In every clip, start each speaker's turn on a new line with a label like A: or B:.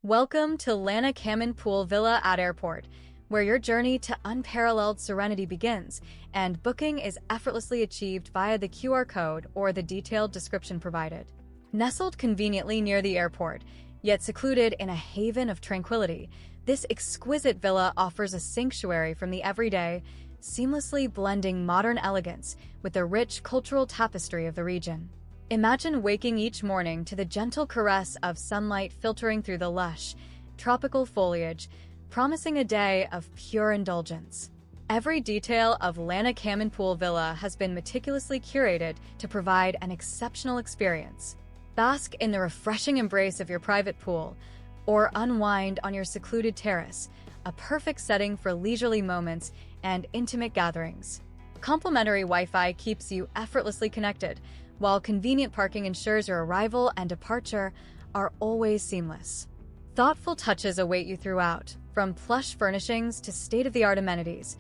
A: Welcome to Lanna Kamin Pool Villa at Airport, where your journey to unparalleled serenity begins, and booking is effortlessly achieved via the QR code or the detailed description provided. Nestled conveniently near the airport, yet secluded in a haven of tranquility, this exquisite villa offers a sanctuary from the everyday, seamlessly blending modern elegance with the rich cultural tapestry of the region. Imagine waking each morning to the gentle caress of sunlight filtering through the lush, tropical foliage, promising a day of pure indulgence. Every detail of Lanna Kamin Pool Villa has been meticulously curated to provide an exceptional experience. Bask in the refreshing embrace of your private pool, or unwind on your secluded terrace, a perfect setting for leisurely moments and intimate gatherings. Complimentary Wi-Fi keeps you effortlessly connected, while convenient parking ensures your arrival and departure are always seamless. Thoughtful touches await you throughout, from plush furnishings to state-of-the-art amenities,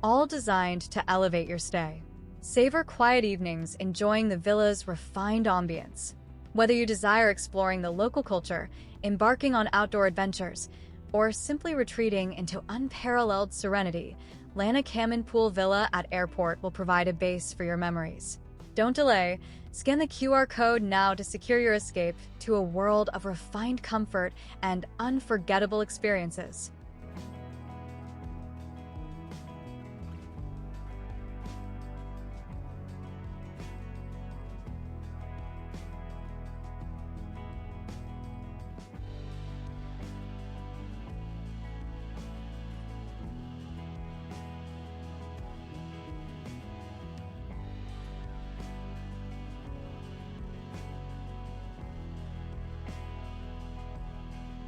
A: all designed to elevate your stay. Savor quiet evenings enjoying the villa's refined ambience. Whether you desire exploring the local culture, embarking on outdoor adventures, or simply retreating into unparalleled serenity, Lanna Kamin Pool Villa at Airport will provide a base for your memories. Don't delay. Scan the QR code now to secure your escape to a world of refined comfort and unforgettable experiences.